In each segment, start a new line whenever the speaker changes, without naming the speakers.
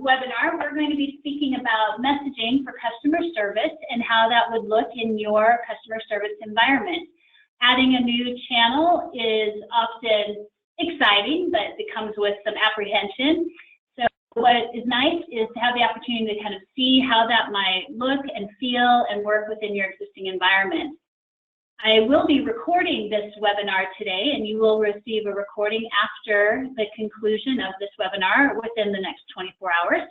webinar, we're going to be speaking about messaging for customer service and how that would look in your customer service environment. Adding a new channel is often exciting, but it comes with some apprehension. So what is nice is to have the opportunity to kind of see how that might look and feel and work within your existing environment. I will be recording this webinar today, and you will receive a recording after the conclusion of this webinar within the next 24 hours.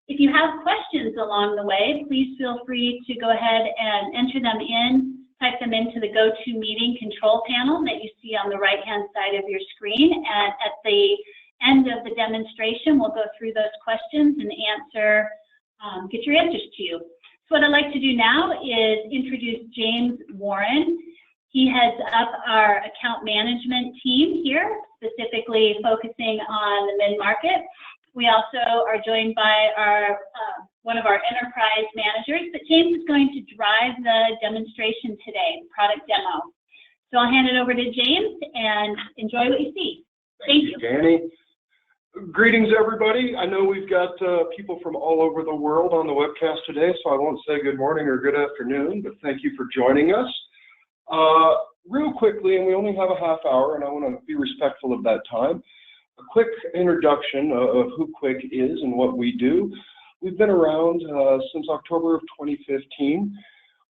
If you have questions along the way, please feel free to go ahead and enter them in, type them into the GoToMeeting control panel that you see on the right-hand side of your screen. And at the end of the demonstration, we'll go through those questions and get your answers to you. So what I'd like to do now is introduce James Warren. He heads up our account management team here, specifically focusing on the mid-market. We also are joined by one of our enterprise managers, but James is going to drive the demonstration today, the product demo. So I'll hand it over to James and enjoy what you see. Thank you.
Danny. Greetings, everybody. I know we've got people from all over the world on the webcast today, so I won't say good morning or good afternoon, but thank you for joining us. Real quickly, and we only have a half hour, and I want to be respectful of that time, a quick introduction of who Quiq is and what we do. We've been around since October of 2015.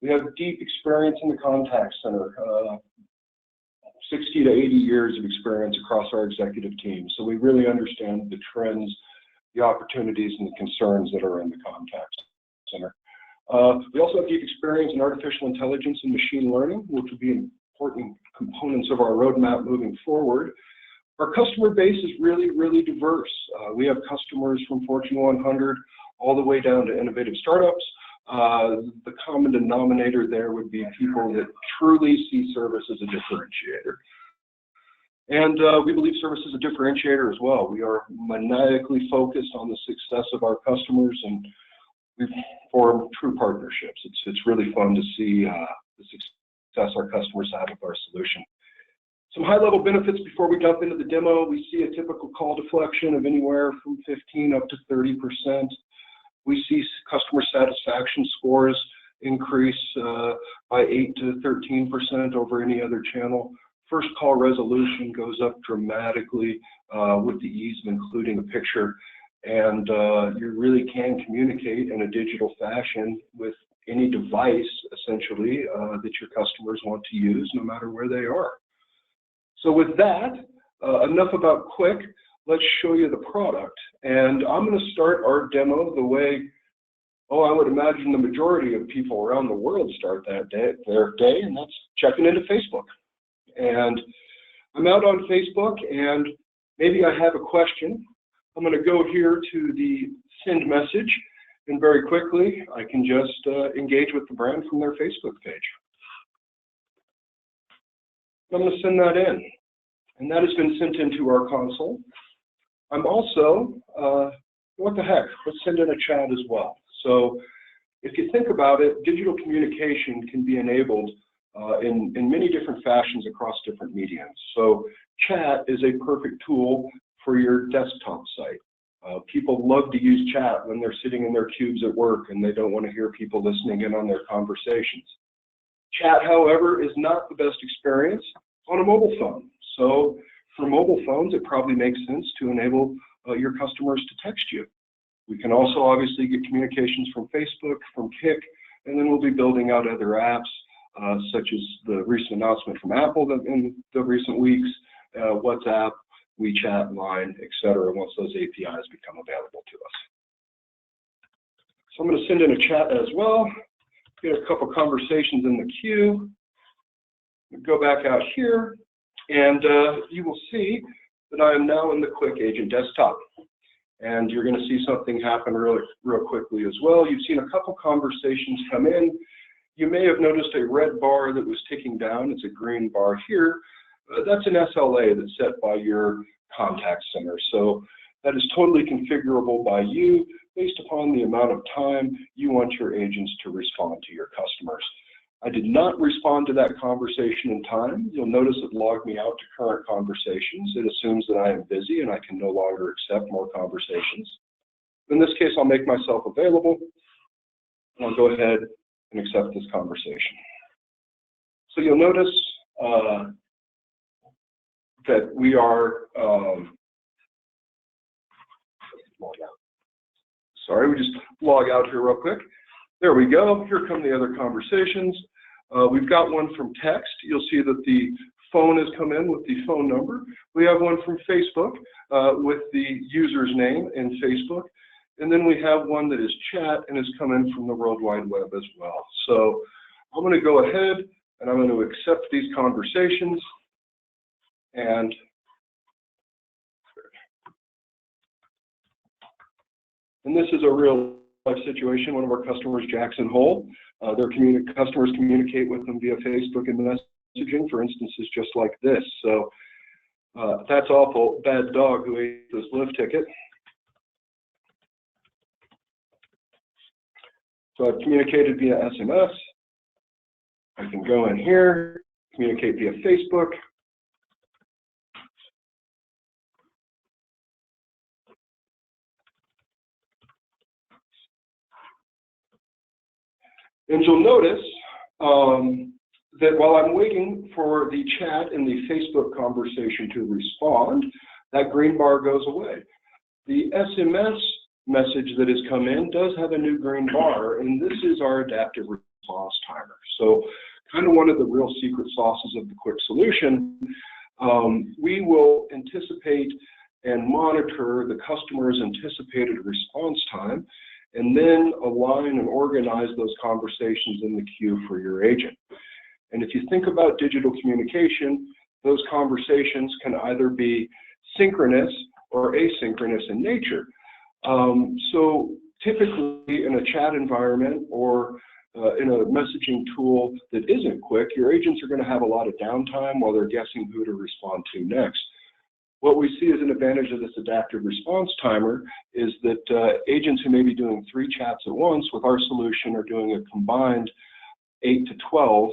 We have deep experience in the contact center. 60 to 80 years of experience across our executive team. So we really understand the trends, the opportunities, and the concerns that are in the contact center. We also have deep experience in artificial intelligence and machine learning, which will be important components of our roadmap moving forward. Our customer base is really, really diverse. We have customers from Fortune 100 all the way down to innovative startups. The common denominator there would be people that truly see service as a differentiator. And we believe service is a differentiator as well. We are maniacally focused on the success of our customers, and we form true partnerships. It's really fun to see the success our customers have with our solution. Some high-level benefits before we jump into the demo. We see a typical call deflection of anywhere from 15 up to 30%. We see customer satisfaction scores increase by 8 to 13% over any other channel. First call resolution goes up dramatically with the ease of including a picture. And you really can communicate in a digital fashion with any device, essentially, that your customers want to use, no matter where they are. So with that, enough about Quiq. Let's show you the product. And I'm going to start our demo the way, I would imagine the majority of people around the world start their day, and that's checking into Facebook. And I'm out on Facebook, and maybe I have a question. I'm going to go here to the send message, and very quickly, I can just engage with the brand from their Facebook page. I'm going to send that in, and that has been sent into our console. I'm also, what the heck, let's send in a chat as well. So if you think about it, digital communication can be enabled in many different fashions across different mediums. So chat is a perfect tool for your desktop site. People love to use chat when they're sitting in their cubes at work and they don't want to hear people listening in on their conversations. Chat, however, is not the best experience on a mobile phone. So for mobile phones, it probably makes sense to enable your customers to text you. We can also obviously get communications from Facebook, from Quiq, and then we'll be building out other apps, such as the recent announcement from Apple in the recent weeks, WhatsApp, WeChat, Line, etc. once those APIs become available to us. So I'm going to send in a chat as well, get a couple conversations in the queue, go back out here, and you will see that I am now in the Quiq Agent desktop. And you're going to see something happen real quickly as well. You've seen a couple conversations come in. You may have noticed a red bar that was ticking down. It's a green bar here. That's an SLA that's set by your contact center. So that is totally configurable by you based upon the amount of time you want your agents to respond to your customers. I did not respond to that conversation in time. You'll notice it logged me out to current conversations. It assumes that I am busy and I can no longer accept more conversations. In this case, I'll make myself available, and I'll go ahead and accept this conversation. So you'll notice that we are, sorry, we just log out here real quick. There we go. Here come the other conversations. We've got one from text. You'll see that the phone has come in with the phone number. We have one from Facebook with the user's name in Facebook. And then we have one that is chat and is coming from the World Wide Web as well. So I'm going to go ahead and I'm going to accept these conversations. And this is a real life situation. One of our customers, Jackson Hole, their customers communicate with them via Facebook and messaging for instances just like this. So that's awful. Bad dog who ate this lift ticket. So I've communicated via SMS. I can go in here, communicate via Facebook. And you'll notice that while I'm waiting for the chat and the Facebook conversation to respond, that green bar goes away. The SMS message that has come in does have a new green bar, and this is our adaptive response timer. So kind of one of the real secret sauces of the Quiq solution. We will anticipate and monitor the customer's anticipated response time, and then align and organize those conversations in the queue for your agent. And if you think about digital communication, those conversations can either be synchronous or asynchronous in nature. So typically in a chat environment or in a messaging tool that isn't Quiq, your agents are going to have a lot of downtime while they're guessing who to respond to next. What we see as an advantage of this adaptive response timer is that agents who may be doing 3 chats at once with our solution are doing a combined 8 to 12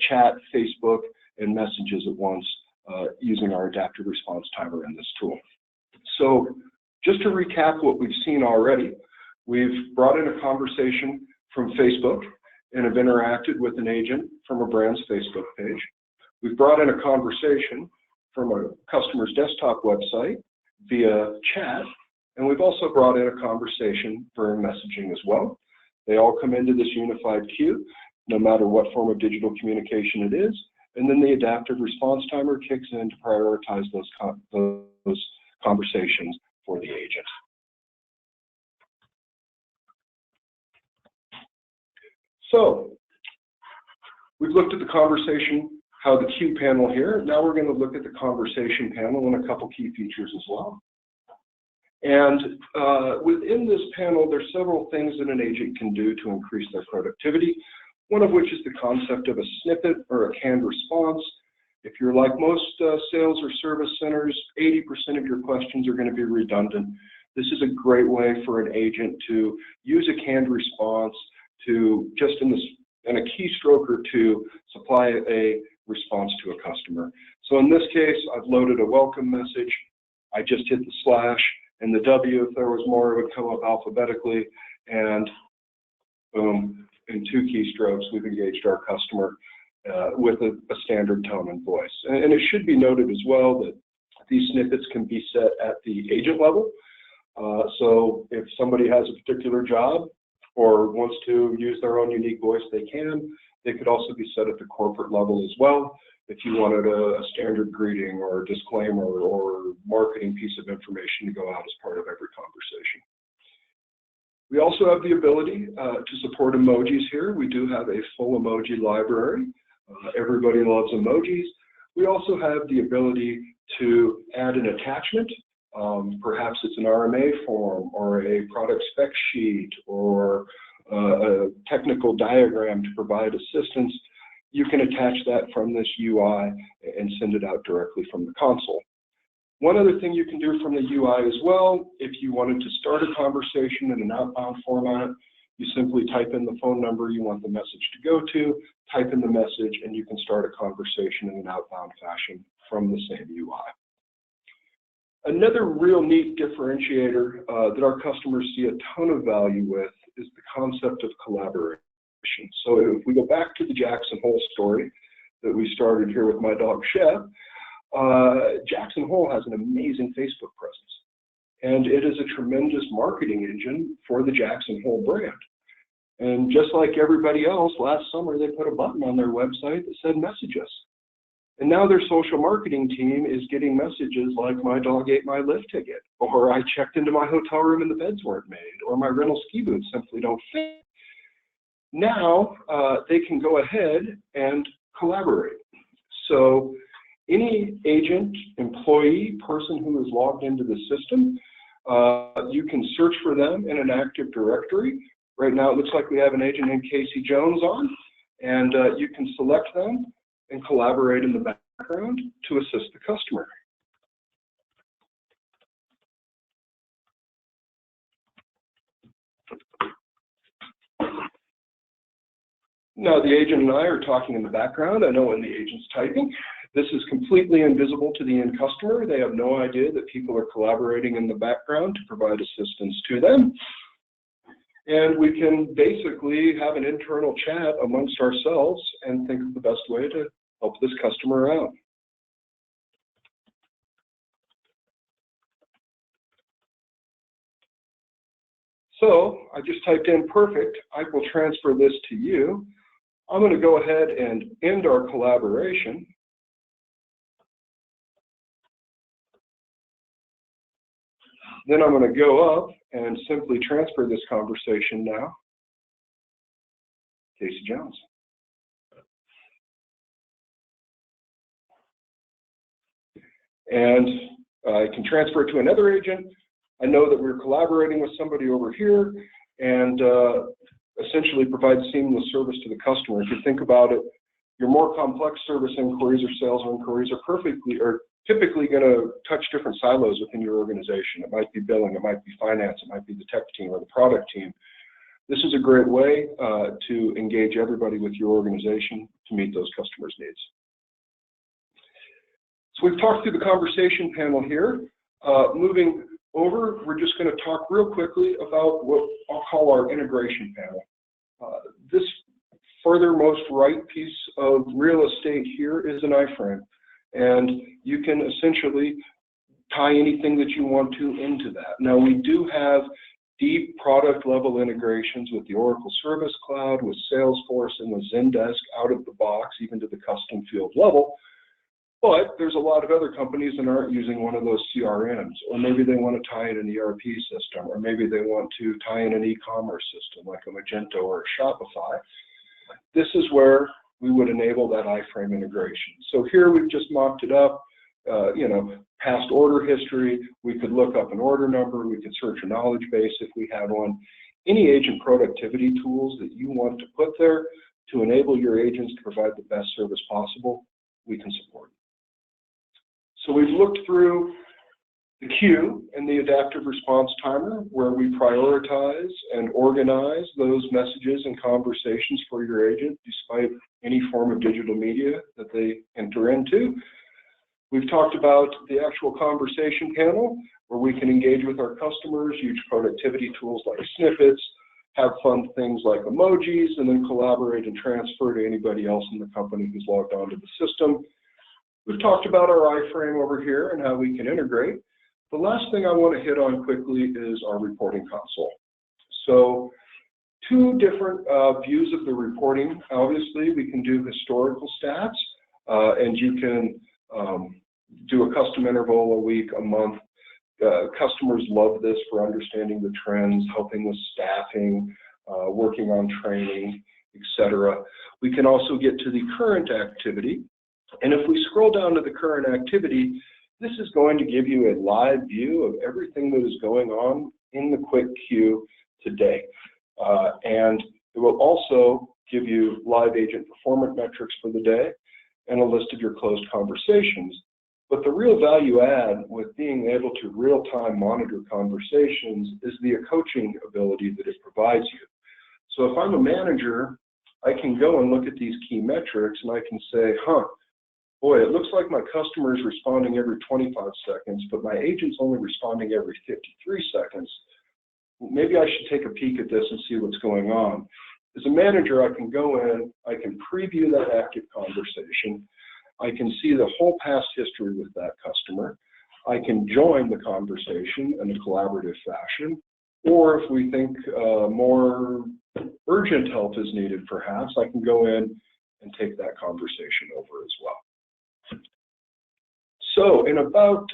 chat, Facebook, and messages at once using our adaptive response timer in this tool. So just to recap what we've seen already, we've brought in a conversation from Facebook and have interacted with an agent from a brand's Facebook page. We've brought in a conversation from a customer's desktop website via chat, and we've also brought in a conversation for messaging as well. They all come into this unified queue, no matter what form of digital communication it is, and then the adaptive response timer kicks in to prioritize those conversations for the agent. So we've looked at the conversation, how the queue panel here. Now we're going to look at the conversation panel and a couple key features as well. And within this panel, there's several things that an agent can do to increase their productivity, one of which is the concept of a snippet or a canned response. If you're like most sales or service centers, 80% of your questions are going to be redundant. This is a great way for an agent to use a canned response to just in a keystroke or two supply a response to a customer. So in this case, I've loaded a welcome message. I just hit the slash and the W. If there was more, it would come up alphabetically, and boom, in 2 keystrokes, we've engaged our customer with a standard tone and voice. And it should be noted as well that these snippets can be set at the agent level. So if somebody has a particular job or wants to use their own unique voice, they can. They could also be set at the corporate level as well. If you wanted a standard greeting or a disclaimer or marketing piece of information to go out as part of every conversation. We also have the ability to support emojis here. We do have a full emoji library. Everybody loves emojis. We also have the ability to add an attachment. Perhaps it's an RMA form or a product spec sheet or a technical diagram to provide assistance. You can attach that from this UI and send it out directly from the console. One other thing you can do from the UI as well, if you wanted to start a conversation in an outbound format, you simply type in the phone number you want the message to go to, type in the message, and you can start a conversation in an outbound fashion from the same UI. Another real neat differentiator that our customers see a ton of value with is the concept of collaboration. So if we go back to the Jackson Hole story that we started here with my dog Chef, Jackson Hole has an amazing Facebook presence, and it is a tremendous marketing engine for the Jackson Hole brand. And just like everybody else, last summer they put a button on their website that said message us. And now their social marketing team is getting messages like my dog ate my lift ticket, or I checked into my hotel room and the beds weren't made, or my rental ski boots simply don't fit. Now they can go ahead and collaborate. So any agent, employee, person who is logged into the system, you can search for them in an active directory. Right now it looks like we have an agent named Casey Jones on, and you can select them and collaborate in the background to assist the customer. Now the agent and I are talking in the background. I know when the agent's typing. This is completely invisible to the end customer. They have no idea that people are collaborating in the background to provide assistance to them. And we can basically have an internal chat amongst ourselves and think of the best way to help this customer out. So I just typed in perfect. I will transfer this to you. I'm going to go ahead and end our collaboration. Then I'm going to go up and simply transfer this conversation now. Casey Jones. And I can transfer it to another agent. I know that we're collaborating with somebody over here, and essentially provide seamless service to the customer. If you think about it, your more complex service inquiries or sales inquiries are typically going to touch different silos within your organization. It might be billing, it might be finance, it might be the tech team or the product team. This is a great way to engage everybody with your organization to meet those customers' needs. So we've talked through the conversation panel here. Moving over, we're just going to talk real quickly about what I'll call our integration panel. This furthermost right piece of real estate here is an iframe, and you can essentially tie anything that you want to into that. Now we do have deep product level integrations with the Oracle Service Cloud, with Salesforce, and with Zendesk out of the box, even to the custom field level. But there's a lot of other companies that aren't using one of those CRMs, or maybe they want to tie in an ERP system, or maybe they want to tie in an e-commerce system like a Magento or a Shopify. This is where we would enable that iframe integration. So here we've just mocked it up, past order history. We could look up an order number. We could search a knowledge base if we had one. Any agent productivity tools that you want to put there to enable your agents to provide the best service possible, we can support. So we've looked through the queue and the adaptive response timer, where we prioritize and organize those messages and conversations for your agent despite any form of digital media that they enter into. We've talked about the actual conversation panel, where we can engage with our customers, use productivity tools like snippets, have fun things like emojis, and then collaborate and transfer to anybody else in the company who's logged onto the system. We've talked about our iframe over here and how we can integrate. The last thing I want to hit on quickly is our reporting console. So two different views of the reporting. Obviously, we can do historical stats, and you can do a custom interval a week, a month. Customers love this for understanding the trends, helping with staffing, working on training, etc. We can also get to the current activity. And if we scroll down to the current activity, this is going to give you a live view of everything that is going on in the Quiq queue today. And it will also give you live agent performance metrics for the day and a list of your closed conversations. But the real value add with being able to real-time monitor conversations is the coaching ability that it provides you. So if I'm a manager, I can go and look at these key metrics and I can say, boy, it looks like my customer is responding every 25 seconds, but my agent's only responding every 53 seconds. Maybe I should take a peek at this and see what's going on. As a manager, I can go in, I can preview that active conversation, I can see the whole past history with that customer, I can join the conversation in a collaborative fashion, or if we think more urgent help is needed perhaps, I can go in and take that conversation over as well. So in about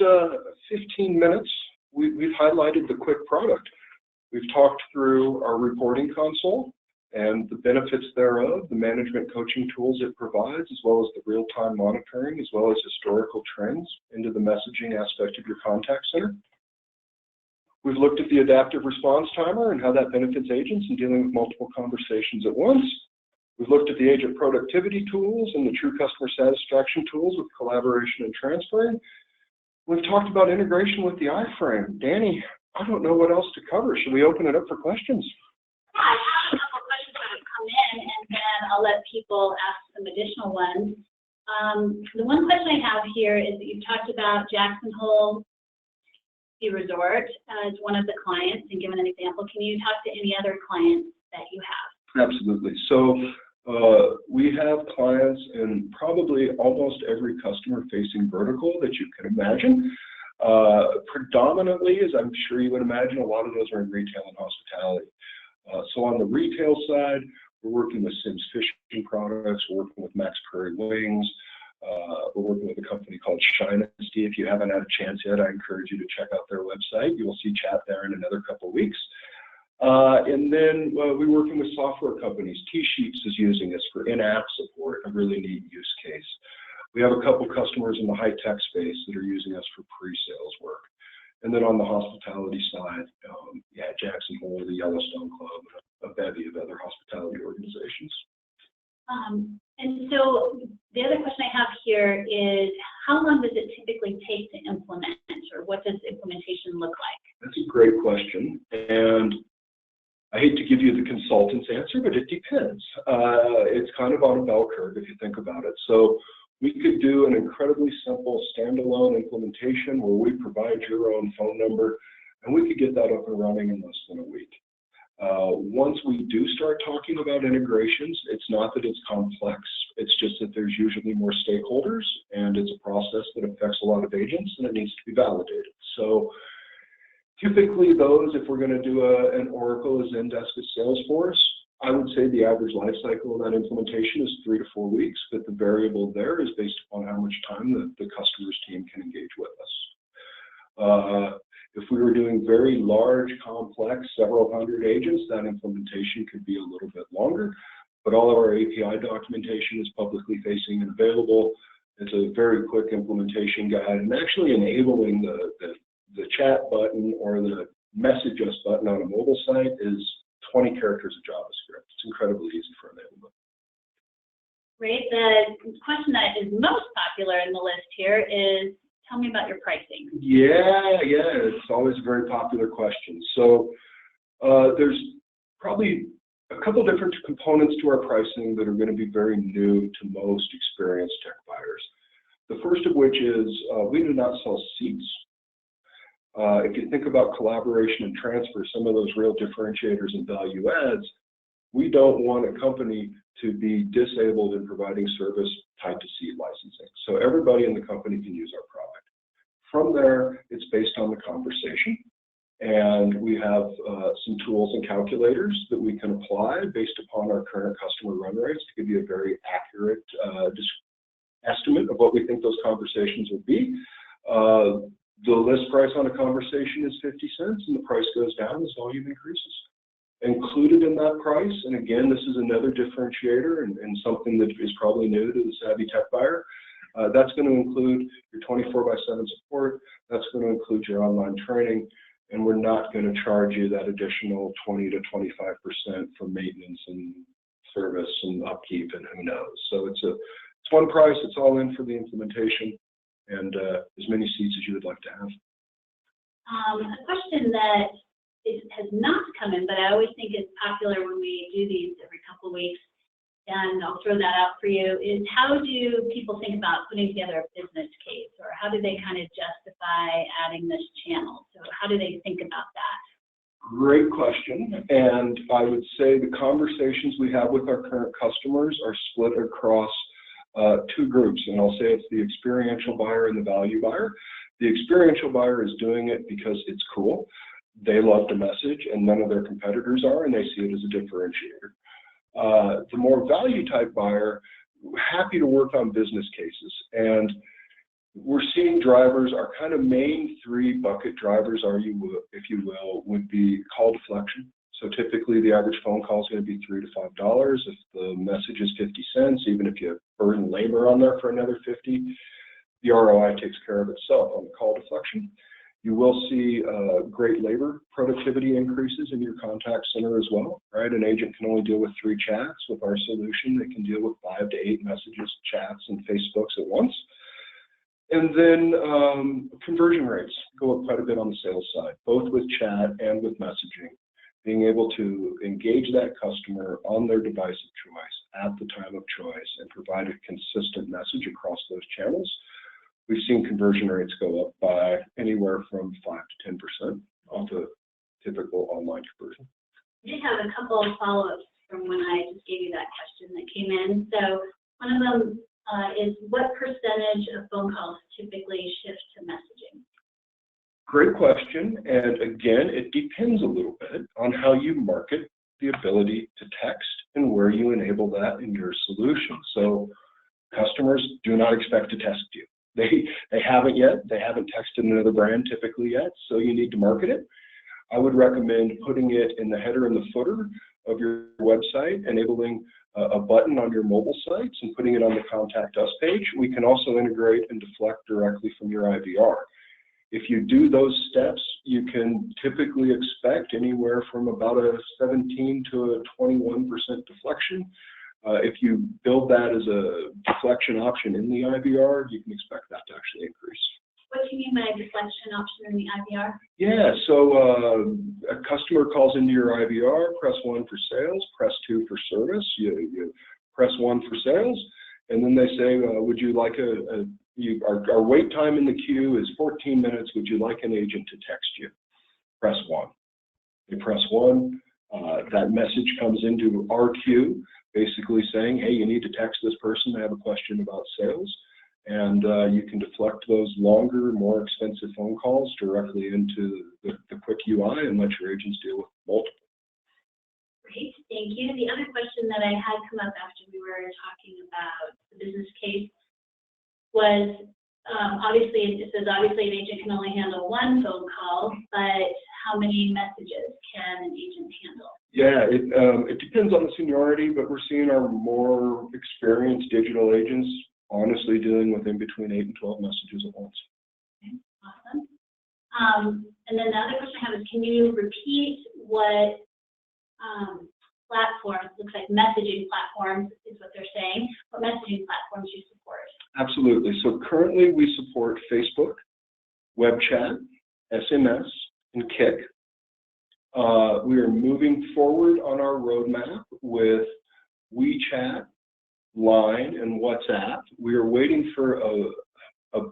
15 minutes, we've highlighted the Quiq product. We've talked through our reporting console and the benefits thereof, the management coaching tools it provides, as well as the real-time monitoring, as well as historical trends into the messaging aspect of your contact center. We've looked at the adaptive response timer and how that benefits agents in dealing with multiple conversations at once. We've looked at the agent productivity tools and the true customer satisfaction tools with collaboration and transferring. We've talked about integration with the iframe. Danny, I don't know what else to cover. Should we open it up for questions?
Yeah, I have a couple questions that have come in, and then I'll let people ask some additional ones. The one question I have here is that you've talked about Jackson Hole Ski Resort as one of the clients and given an example. Can you talk to any other clients that you have?
Absolutely. So we have clients in probably almost every customer-facing vertical that you can imagine. Predominantly, as I'm sure you would imagine, a lot of those are in retail and hospitality. So on the retail side, we're working with Sims Fishing Products, we're working with Max Prairie Wings, we're working with a company called Shinesty. If you haven't had a chance yet, I encourage you to check out their website. You will see chat there in another couple of weeks. And then we're working with software companies. T-Sheets is using us for in-app support, a really neat use case. We have a couple customers in the high-tech space that are using us for pre-sales work. And then on the hospitality side, yeah, Jackson Hole, the Yellowstone Club, a bevy of other hospitality organizations.
And so the other question I have here is, how long does it typically take to implement, or what does implementation look like?
That's a great question. And I hate to give you the consultant's answer, but it depends. It's kind of on a bell curve if you think about it. So we could do an incredibly simple standalone implementation where we provide your own phone number, and we could get that up and running in less than a week. Once we do start talking about integrations, it's not that it's complex, it's just that there's usually more stakeholders, and it's a process that affects a lot of agents, and it needs to be validated. So typically those, if we're going to do an Oracle, a Zendesk, a Salesforce, I would say the average life cycle of that implementation is 3 to 4 weeks, but the variable there is based upon how much time the customer's team can engage with us. If we were doing very large, complex, several hundred agents, that implementation could be a little bit longer, but all of our API documentation is publicly facing and available. It's a very quick implementation guide, and actually enabling the chat button or the message us button on a mobile site is 20 characters of JavaScript. It's incredibly easy for enablement.
Great. The question that is most popular in the list here is, tell me about your pricing.
Yeah, it's always a very popular question. So there's probably a couple different components to our pricing that are going to be very new to most experienced tech buyers. The first of which is we do not sell seats. If you think about collaboration and transfer, some of those real differentiators and value adds, we don't want a company to be disabled in providing service tied to seat licensing. So everybody in the company can use our product. From there, it's based on the conversation. And we have some tools and calculators that we can apply based upon our current customer run rates to give you a very accurate estimate of what we think those conversations will be. The list price on a conversation is 50 cents, and the price goes down as volume increases. Included in that price, and again, this is another differentiator and something that is probably new to the savvy tech buyer, that's going to include your 24/7 support, that's going to include your online training, and we're not going to charge you that additional 20 to 25% for maintenance and service and upkeep and who knows. So it's one price, it's all in for the implementation, and as many seats as you would like to have.
A question that has not come in, but I always think is popular when we do these every couple of weeks, and I'll throw that out for you, is how do people think about putting together a business case, or how do they kind of justify adding this channel? So how do they think about that?
Great question. And I would say the conversations we have with our current customers are split across two groups. And I'll say it's the experiential buyer and the value buyer. The experiential buyer is doing it because it's cool. They love the message, and none of their competitors are, and they see it as a differentiator. The more value type buyer, happy to work on business cases. And we're seeing drivers, our kind of main three bucket drivers, if you will, would be call deflection. So typically the average phone call is going to be $3 to $5. If the message is 50 cents, even if you burden labor on there for another 50, the ROI takes care of itself on the call deflection. You will see great labor productivity increases in your contact center as well, right? An agent can only deal with 3 chats. With our solution, they can deal with 5 to 8 messages, chats, and Facebooks at once. And then conversion rates go up quite a bit on the sales side, both with chat and with messaging. Being able to engage that customer on their device of choice at the time of choice and provide a consistent message across those channels. We've seen conversion rates go up by anywhere from 5 to 10% off a typical online conversion.
I did have a couple of follow-ups from when I just gave you that question that came in. So one of them is, what percentage of phone calls typically shift to messaging?
Great question. And again, it depends a little bit on how you market the ability to text and where you enable that in your solution. So customers do not expect to text you. They haven't yet. They haven't texted another brand typically yet, so you need to market it. I would recommend putting it in the header and the footer of your website, enabling a button on your mobile sites and putting it on the Contact Us page. We can also integrate and deflect directly from your IVR. If you do those steps, you can typically expect anywhere from about a 17 to a 21% deflection. If you build that as a deflection option in the IVR, you can expect that to actually increase.
What do you mean by deflection option in the IVR?
Yeah, so a customer calls into your IVR, press 1 for sales, press 2 for service. You press 1 for sales, and then they say, would you like our wait time in the queue is 14 minutes. Would you like an agent to text you? Press 1. You press 1. That message comes into our queue, basically saying, hey, you need to text this person. I have a question about sales. And you can deflect those longer, more expensive phone calls directly into the Quiq UI and let your agents deal with multiple.
Great, thank you. The other question that I had come up after we were talking about the business case was, obviously, it says obviously an agent can only handle 1 phone call, but how many messages can an agent handle?
Yeah, it depends on the seniority, but we're seeing our more experienced digital agents honestly dealing with in between 8 and 12 messages at once.
Okay, awesome. And then the other question I have is, can you repeat what platforms, looks like messaging platforms is what they're saying, what messaging platforms you support?
Absolutely. So currently we support Facebook, web chat, SMS, and Quiq. We are moving forward on our roadmap with WeChat, Line, and WhatsApp. We are waiting for an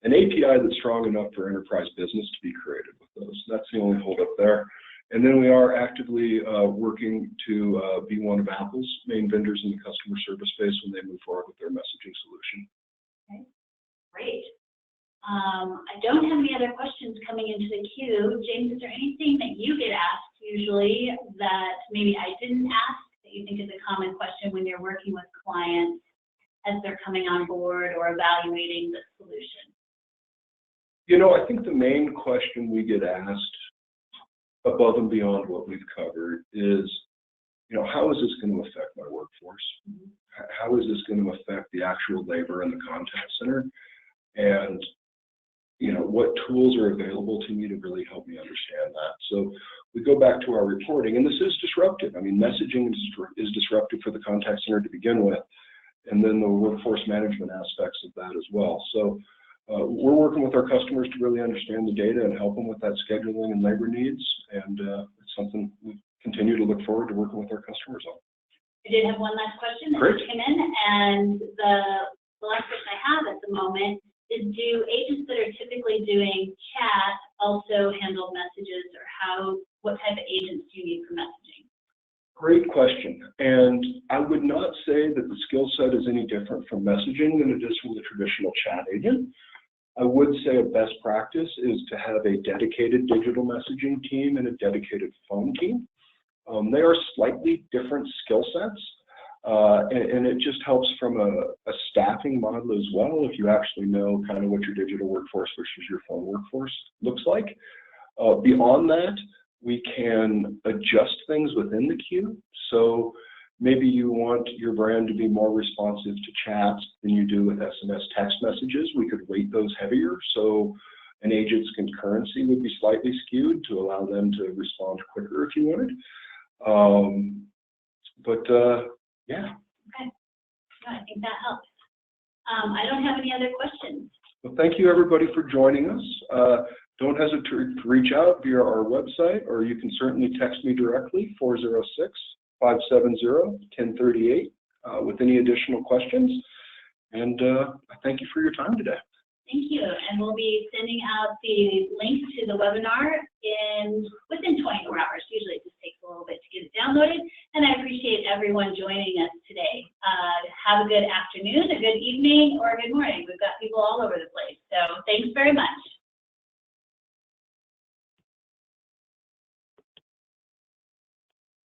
API that's strong enough for enterprise business to be created with those. That's the only holdup there. And then we are actively working to be one of Apple's main vendors in the customer service space when they move forward with their messaging solution.
Okay, great. I don't have any other questions coming into the queue. James, is there anything that you get asked usually that maybe I didn't ask that you think is a common question when you're working with clients as they're coming on board or evaluating the solution?
You know, I think the main question we get asked above and beyond what we've covered is, you know, how is this going to affect my workforce? Mm-hmm. How is this going to affect the actual labor in the contact center? And, you know, what tools are available to me to really help me understand that? So we go back to our reporting, and this is disruptive. I mean, messaging is disruptive for the contact center to begin with, and then the workforce management aspects of that as well. So we're working with our customers to really understand the data and help them with that scheduling and labor needs, and it's something we continue to look forward to working with our customers on.
I did have one last question that just came in, and the last question I have at the moment is, do agents that are typically doing chat also handle messages, or what type of agents do you need for messaging?
Great question. And I would not say that the skill set is any different from messaging than it is from the traditional chat agent. I would say a best practice is to have a dedicated digital messaging team and a dedicated phone team. They are slightly different skill sets, and it just helps from a staffing model as well, if you actually know kind of what your digital workforce versus your phone workforce looks like. Beyond that, we can adjust things within the queue. So maybe you want your brand to be more responsive to chats than you do with SMS text messages. We could weight those heavier, so an agent's concurrency would be slightly skewed to allow them to respond quicker if you wanted. Yeah.
Okay, I think that helps. I don't have any other questions.
Well, thank you everybody for joining us. Don't hesitate to reach out via our website, or you can certainly text me directly, 406-570-1038, with any additional questions. And I thank you for your time today.
Thank you, and we'll be sending out the link to the webinar within 24 hours. Usually it just takes a little bit to get it downloaded, and I appreciate everyone joining us today. Have a good afternoon, a good evening, or a good morning. We've got people all over the place, so thanks very much.